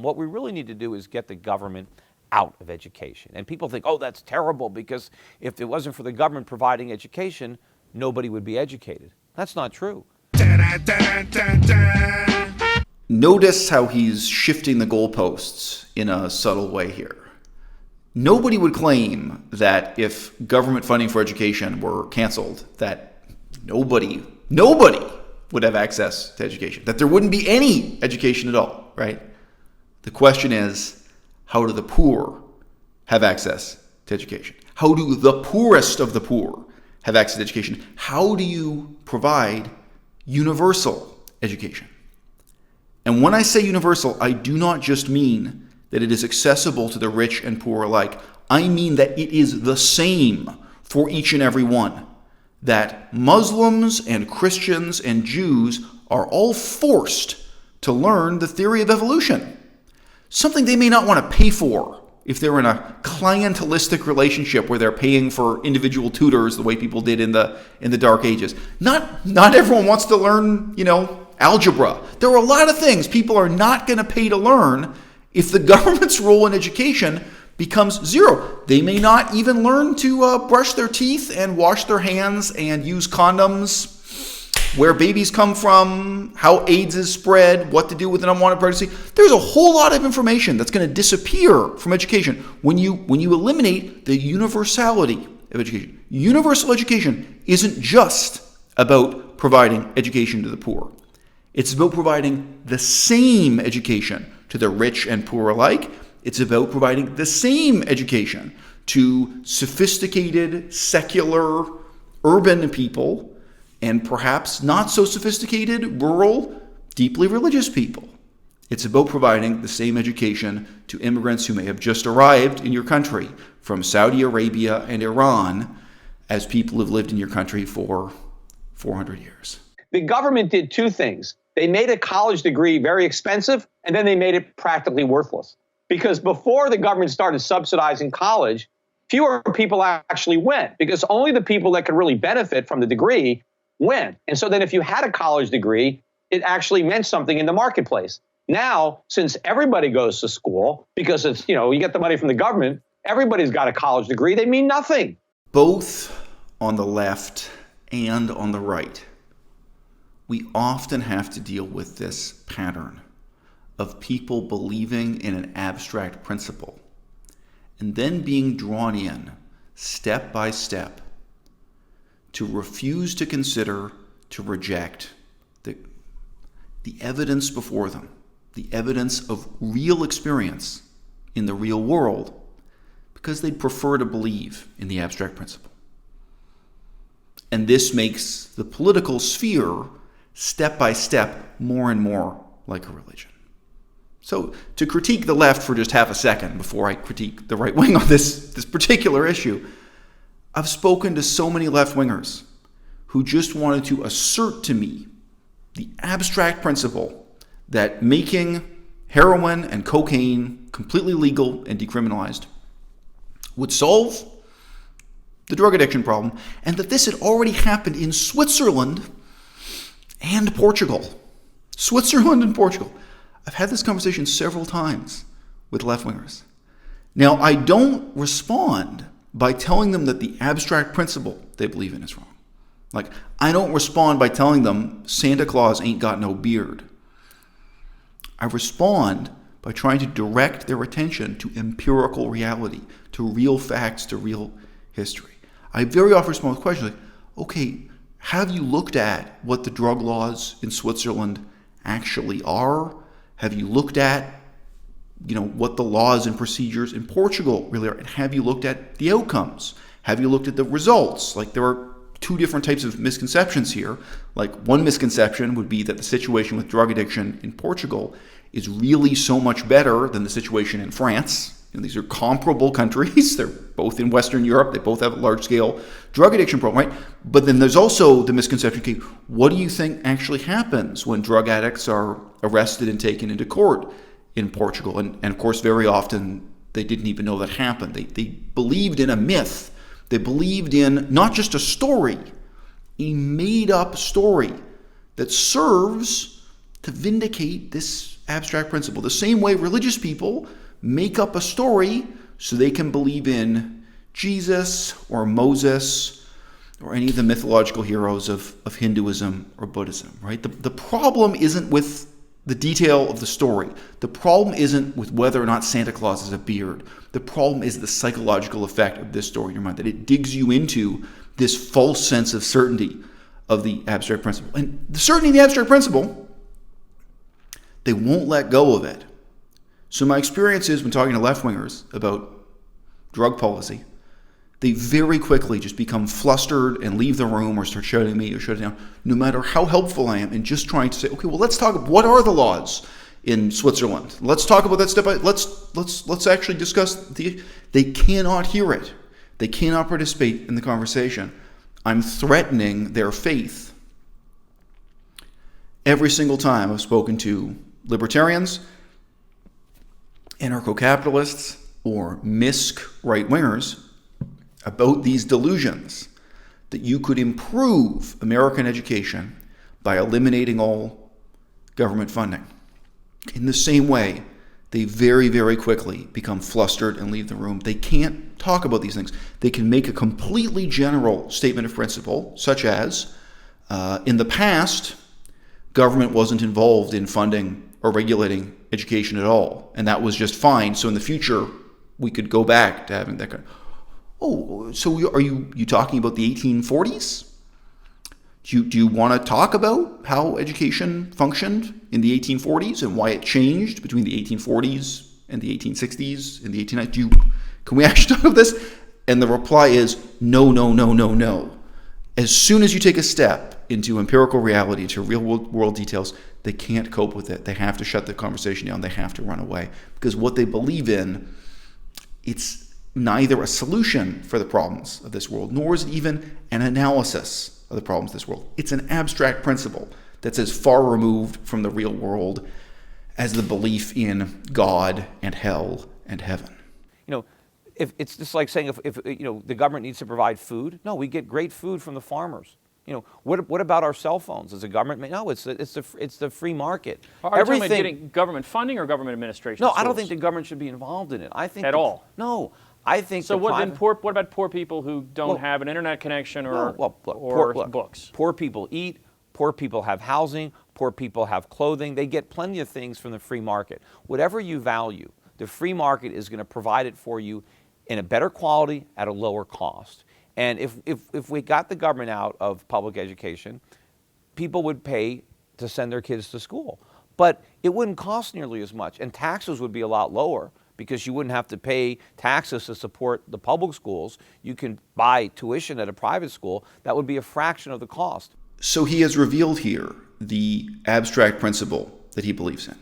What we really need to do is get the government out of education. And people think, oh, that's terrible because if it wasn't for the government providing education, nobody would be educated. That's not true. Notice how he's shifting the goalposts in a subtle way here. Nobody would claim that if government funding for education were canceled, that nobody would have access to education, that there wouldn't be any education at all, right? The question is, how do the poor have access to education? How do the poorest of the poor have access to education? How do you provide universal education? And when I say universal, I do not just mean that it is accessible to the rich and poor alike. I mean that it is the same for each and every one. That Muslims and Christians and Jews are all forced to learn the theory of evolution. Something they may not want to pay for if they're in a clientelistic relationship where they're paying for individual tutors the way people did in the Dark Ages. Not everyone wants to learn, algebra. There are a lot of things people are not going to pay to learn if the government's role in education becomes zero. They may not even learn to brush their teeth and wash their hands and use condoms, where babies come from, how AIDS is spread, what to do with an unwanted pregnancy. There's a whole lot of information that's going to disappear from education when you eliminate the universality of education. Universal education isn't just about providing education to the poor. It's about providing the same education to the rich and poor alike. It's about providing the same education to sophisticated, secular, urban people, and perhaps not so sophisticated, rural, deeply religious people. It's about providing the same education to immigrants who may have just arrived in your country from Saudi Arabia and Iran as people who've lived in your country for 400 years. The government did two things. They made a college degree very expensive, and then they made it practically worthless. Because before the government started subsidizing college, fewer people actually went, because only the people that could really benefit from the degree went. And so then if you had a college degree, it actually meant something in the marketplace. Now, since everybody goes to school, because it's, you get the money from the government, everybody's got a college degree, they mean nothing. Both on the left and on the right, we often have to deal with this pattern of people believing in an abstract principle and then being drawn in step by step to refuse to consider, to reject the evidence before them, the evidence of real experience in the real world, because they'd prefer to believe in the abstract principle. And this makes the political sphere, step by step, more and more like a religion. So to critique the left for just half a second before I critique the right wing on this particular issue, I've spoken to so many left-wingers who just wanted to assert to me the abstract principle that making heroin and cocaine completely legal and decriminalized would solve the drug addiction problem, and that this had already happened in Switzerland and Portugal. Switzerland and Portugal. I've had this conversation several times with left-wingers. Now, I don't respond by telling them that the abstract principle they believe in is wrong. Like, I don't respond by telling them Santa Claus ain't got no beard. I respond by trying to direct their attention to empirical reality, to real facts, to real history. I very often respond with questions like, okay, have you looked at what the drug laws in Switzerland actually are? Have you looked at what the laws and procedures in Portugal really are? And have you looked at the outcomes? Have you looked at the results? Like, there are two different types of misconceptions here. Like, one misconception would be that the situation with drug addiction in Portugal is really so much better than the situation in France. These are comparable countries. They're both in Western Europe. They both have a large-scale drug addiction problem, right? But then there's also the misconception, okay, what do you think actually happens when drug addicts are arrested and taken into court in Portugal? And of course, very often, they didn't even know that happened. They believed in a myth. They believed in not just a story, a made-up story that serves to vindicate this abstract principle. The same way religious people make up a story so they can believe in Jesus or Moses or any of the mythological heroes of Hinduism or Buddhism, right? The problem isn't with the detail of the story. The problem isn't with whether or not Santa Claus has a beard. The problem is the psychological effect of this story in your mind, that it digs you into this false sense of certainty of the abstract principle. And the certainty in the abstract principle, they won't let go of it. So my experience is when talking to left-wingers about drug policy, they very quickly just become flustered and leave the room or start shouting at me or shutting down, no matter how helpful I am in just trying to say, okay, well, let's talk about what are the laws in Switzerland. Let's talk about that step. Let's actually discuss they cannot hear it. They cannot participate in the conversation. I'm threatening their faith. Every single time I've spoken to libertarians, anarcho-capitalists, or MISC right-wingers about these delusions that you could improve American education by eliminating all government funding. In the same way, they very, very quickly become flustered and leave the room. They can't talk about these things. They can make a completely general statement of principle, such as, in the past, government wasn't involved in funding or regulating education at all, and that was just fine. So in the future, we could go back to having that kind of... Oh, so are you talking about the 1840s? Do you want to talk about how education functioned in the 1840s and why it changed between the 1840s and the 1860s and the 1890s? Can we actually talk about this? And the reply is no, no, no, no, no. As soon as you take a step into empirical reality, into real world details, they can't cope with it. They have to shut the conversation down. They have to run away. Because what they believe in, it's neither a solution for the problems of this world, nor is it even an analysis of the problems of this world. It's an abstract principle that's as far removed from the real world as the belief in God and hell and heaven. You know, if it's just like saying if you know the government needs to provide food. No, we get great food from the farmers. You know, what about our cell phones? Does the government make? No, it's the free market. Are you talking about getting government funding or government administration? No, I don't think the government should be involved in it. I think at all. No, I think. So what about poor people who don't have an internet connection or books? Poor people eat. Poor people have housing. Poor people have clothing. They get plenty of things from the free market. Whatever you value, the free market is going to provide it for you in a better quality at a lower cost. And if we got the government out of public education, people would pay to send their kids to school. But it wouldn't cost nearly as much, and taxes would be a lot lower because you wouldn't have to pay taxes to support the public schools. You can buy tuition at a private school. That would be a fraction of the cost. So he has revealed here the abstract principle that he believes in,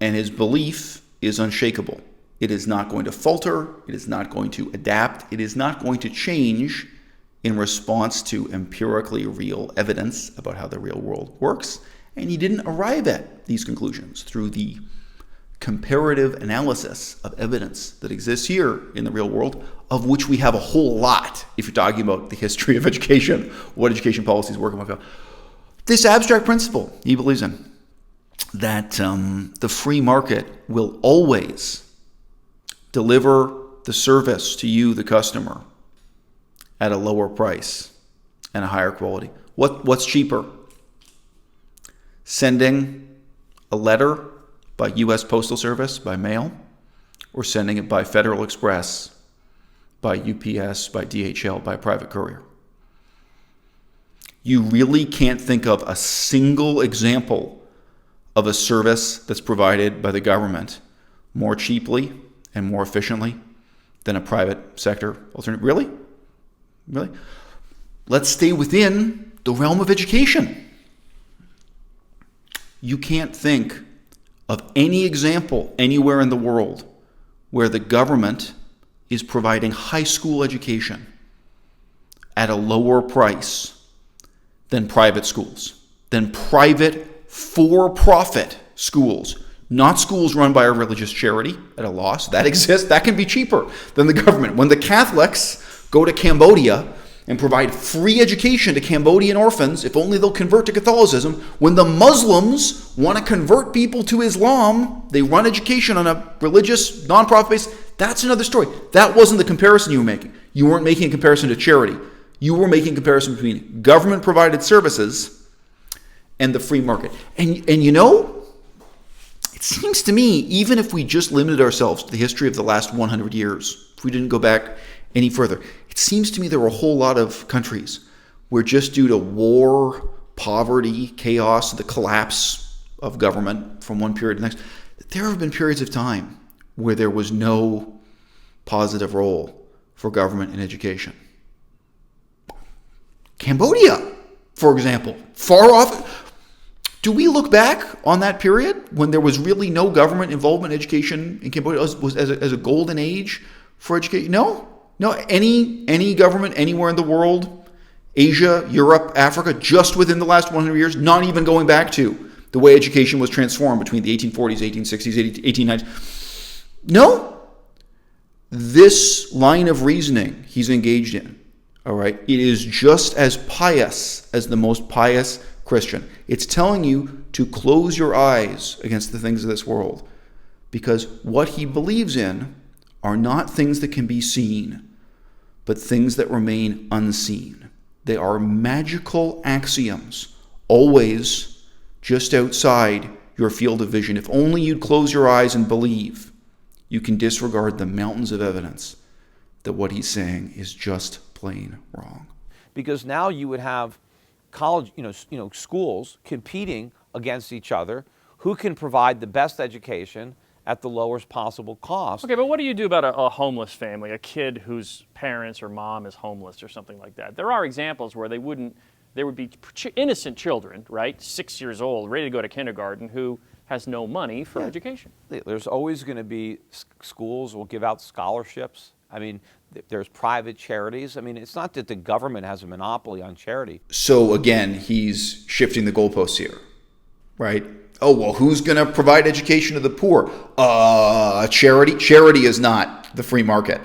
and his belief is unshakable. It is not going to falter. It is not going to adapt. It is not going to change in response to empirically real evidence about how the real world works. And he didn't arrive at these conclusions through the comparative analysis of evidence that exists here in the real world, of which we have a whole lot if you're talking about the history of education, what education policies work and what don't. This abstract principle he believes in, that the free market will always deliver the service to you, the customer, at a lower price and a higher quality. What's cheaper? Sending a letter by U.S. Postal Service, by mail, or sending it by Federal Express, by UPS, by DHL, by private courier? You really can't think of a single example of a service that's provided by the government more cheaply and more efficiently than a private sector alternative. Really? Let's stay within the realm of education. You can't think of any example anywhere in the world where the government is providing high school education at a lower price than private schools, than private for-profit schools. Not schools run by a religious charity at a loss. That exists. That can be cheaper than the government. When the Catholics go to Cambodia and provide free education to Cambodian orphans if only they'll convert to Catholicism. When the Muslims want to convert people to Islam, they run education on a religious, non-profit basis. That's another story. That wasn't the comparison you were making. You weren't making a comparison to charity. You were making a comparison between government-provided services and the free market. And you know, it seems to me, even if we just limited ourselves to the history of the last 100 years, if we didn't go back any further, it seems to me there were a whole lot of countries where just due to war, poverty, chaos, the collapse of government from one period to the next, there have been periods of time where there was no positive role for government in education. Cambodia, for example, far off. Do we look back on that period when there was really no government involvement in education in Cambodia as a golden age for education? No. Any government anywhere in the world, Asia, Europe, Africa, just within the last 100 years, not even going back to the way education was transformed between the 1840s, 1860s, 1890s. No. This line of reasoning he's engaged in, all right, it is just as pious as the most pious Christian. It's telling you to close your eyes against the things of this world, because what he believes in are not things that can be seen, but things that remain unseen. They are magical axioms, always just outside your field of vision. If only you'd close your eyes and believe, you can disregard the mountains of evidence that what he's saying is just plain wrong. Because now you would have college, schools competing against each other, who can provide the best education at the lowest possible cost. Okay, but what do you do about a homeless family, a kid whose parents or mom is homeless or something like that? There are examples where there would be innocent children, right, 6 years old, ready to go to kindergarten, who has no money for education. There's always going to be schools will give out scholarships. I mean, there's private charities. I mean, it's not that the government has a monopoly on charity. So again, he's shifting the goalposts here, right? Oh, well, who's going to provide education to the poor? Charity. Charity is not the free market.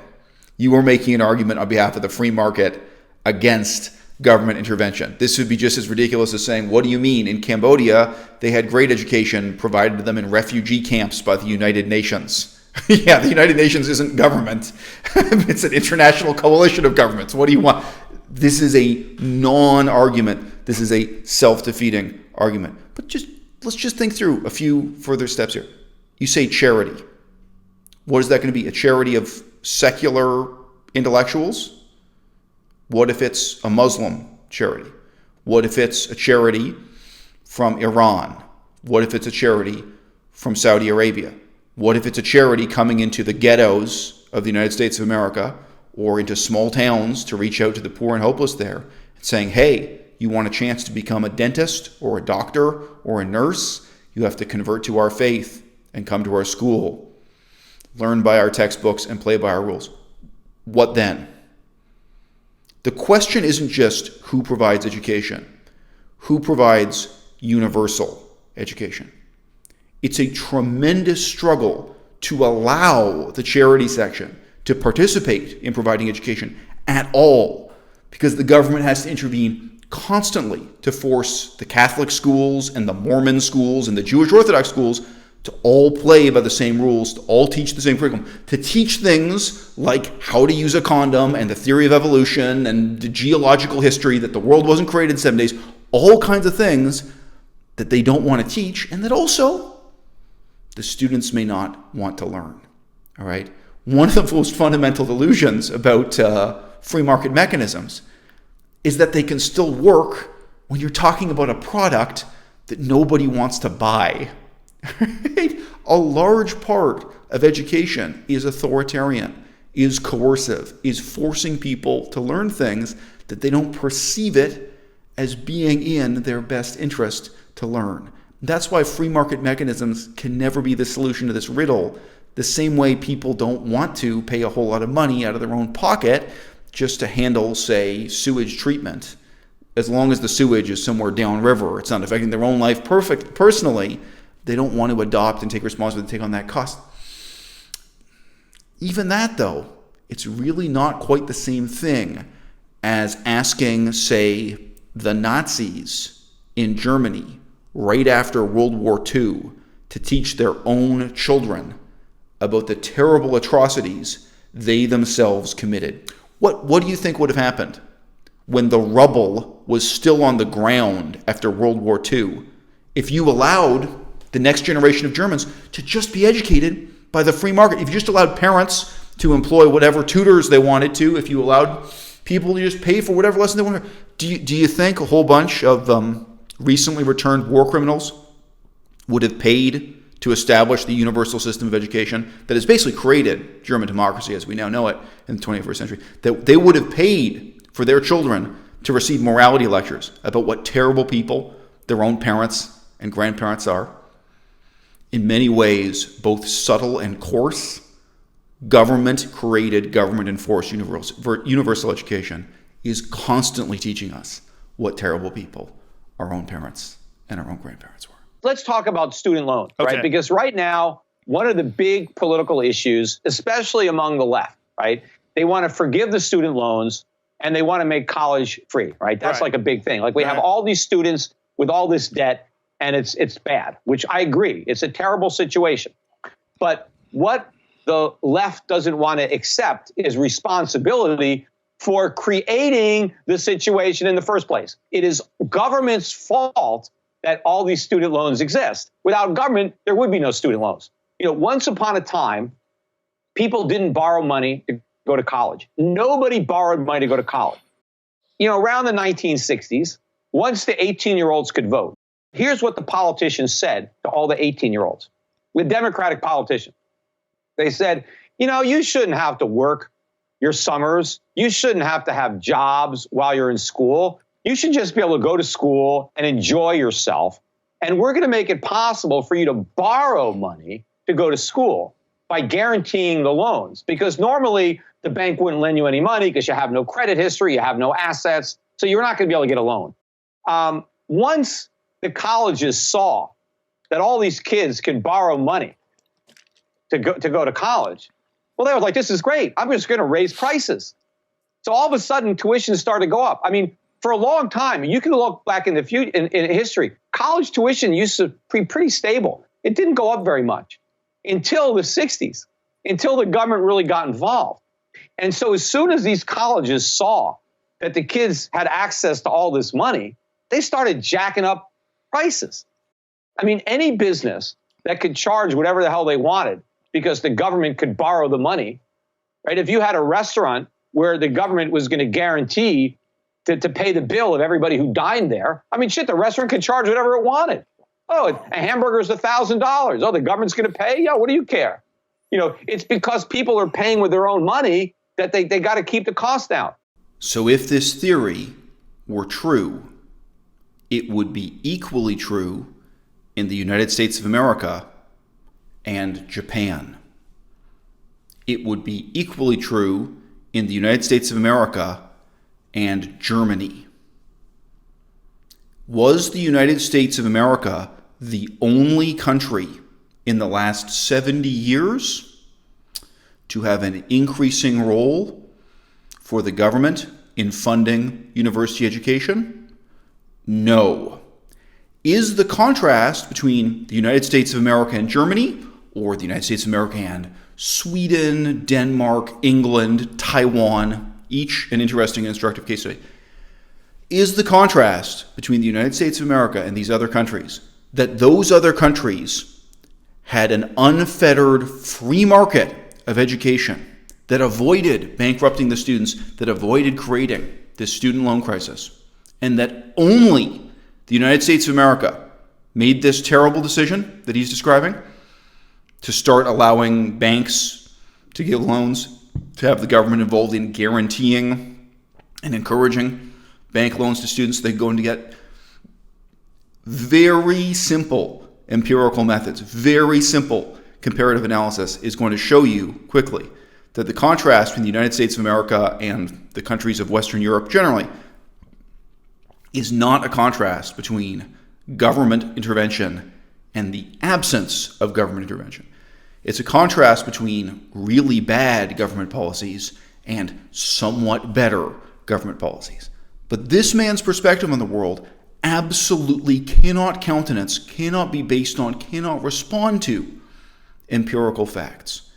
You are making an argument on behalf of the free market against government intervention. This would be just as ridiculous as saying, what do you mean? In Cambodia, they had great education provided to them in refugee camps by the United Nations. Yeah, the United Nations isn't government. It's an international coalition of governments. What do you want? This is a non-argument. This is a self-defeating argument. But let's just think through a few further steps here. You say charity. What is that going to be? A charity of secular intellectuals? What if it's a Muslim charity? What if it's a charity from Iran? What if it's a charity from Saudi Arabia? What if it's a charity coming into the ghettos of the United States of America or into small towns to reach out to the poor and hopeless there and saying, hey, you want a chance to become a dentist or a doctor or a nurse? You have to convert to our faith and come to our school, learn by our textbooks and play by our rules. What then? The question isn't just who provides education, who provides universal education. It's a tremendous struggle to allow the charity section to participate in providing education at all, because the government has to intervene constantly to force the Catholic schools and the Mormon schools and the Jewish Orthodox schools to all play by the same rules, to all teach the same curriculum, to teach things like how to use a condom and the theory of evolution and the geological history that the world wasn't created in 7 days, all kinds of things that they don't want to teach and that also the students may not want to learn. All right? One of the most fundamental delusions about free market mechanisms is that they can still work when you're talking about a product that nobody wants to buy. Right? A large part of education is authoritarian, is coercive, is forcing people to learn things that they don't perceive it as being in their best interest to learn. That's why free market mechanisms can never be the solution to this riddle. The same way people don't want to pay a whole lot of money out of their own pocket just to handle, say, sewage treatment. As long as the sewage is somewhere downriver, it's not affecting their own life personally, they don't want to adopt and take responsibility to take on that cost. Even that, though, it's really not quite the same thing as asking, say, the Nazis in Germany right after World War II to teach their own children about the terrible atrocities they themselves committed. What do you think would have happened when the rubble was still on the ground after World War II if you allowed the next generation of Germans to just be educated by the free market? If you just allowed parents to employ whatever tutors they wanted to, if you allowed people to just pay for whatever lesson they wanted, do you think a whole bunch of recently returned war criminals would have paid to establish the universal system of education that has basically created German democracy as we now know it in the 21st century, that they would have paid for their children to receive morality lectures about what terrible people their own parents and grandparents are? In many ways, both subtle and coarse, government-created, government-enforced universal education is constantly teaching us what terrible people our own parents and our own grandparents were. Let's talk about student loans, Okay. right? Because right now, one of the big political issues, especially among the left, right? They want to forgive the student loans and they want to make college free, right? That's Right. like a big thing. Like we have Right. all these students with all this debt and it's bad, which I agree. It's a terrible situation. But what the left doesn't want to accept is responsibility for creating the situation in the first place. It is government's fault that all these student loans exist. Without government, there would be no student loans. You know, once upon a time, people didn't borrow money to go to college. Nobody borrowed money to go to college. You know, around the 1960s, once the 18-year-olds could vote, here's what the politicians said to all the 18-year-olds, the Democratic politicians. They said, you know, you shouldn't have to work your summers. You shouldn't have to have jobs while you're in school. You should just be able to go to school and enjoy yourself. And we're going to make it possible for you to borrow money to go to school by guaranteeing the loans. Because normally the bank wouldn't lend you any money because you have no credit history, you have no assets, so you're not going to be able to get a loan. Once the colleges saw that all these kids can borrow money to go to college, well, they were like, this is great. I'm just going to raise prices. So all of a sudden, tuition started to go up. I mean, for a long time, you can look back in the future in history. College tuition used to be pretty stable. It didn't go up very much until the 60s, until the government really got involved. And so as soon as these colleges saw that the kids had access to all this money, they started jacking up prices. I mean, any business that could charge whatever the hell they wanted because the government could borrow the money, right? If you had a restaurant where the government was going to guarantee to pay the bill of everybody who dined there, I mean, shit, the restaurant could charge whatever it wanted. Oh, a hamburger is $1,000. Oh, the government's going to pay? Yeah, what do you care? You know, it's because people are paying with their own money that they got to keep the cost down. So if this theory were true, it would be equally true in the United States of America and Japan. It would be equally true in the United States of America and Germany. Was the United States of America the only country in the last 70 years to have an increasing role for the government in funding university education? No. Is the contrast between the United States of America and Germany, or the United States of America and Sweden, Denmark, England, Taiwan, each an interesting and instructive case study? Is the contrast between the United States of America and these other countries that those other countries had an unfettered free market of education that avoided bankrupting the students, that avoided creating this student loan crisis, and that only the United States of America made this terrible decision that he's describing to start allowing banks to give loans, to have the government involved in guaranteeing and encouraging bank loans to students they go and get? Very simple empirical methods, very simple comparative analysis is going to show you quickly that the contrast between the United States of America and the countries of Western Europe generally is not a contrast between government intervention and the absence of government intervention. It's a contrast between really bad government policies and somewhat better government policies. But this man's perspective on the world absolutely cannot countenance, cannot be based on, cannot respond to empirical facts.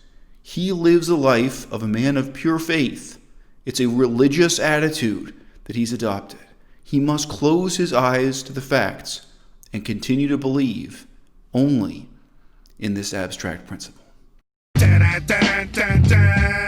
He lives a life of a man of pure faith. It's a religious attitude that he's adopted. He must close his eyes to the facts and continue to believe only in this abstract principle. Dun, dun, dun, dun.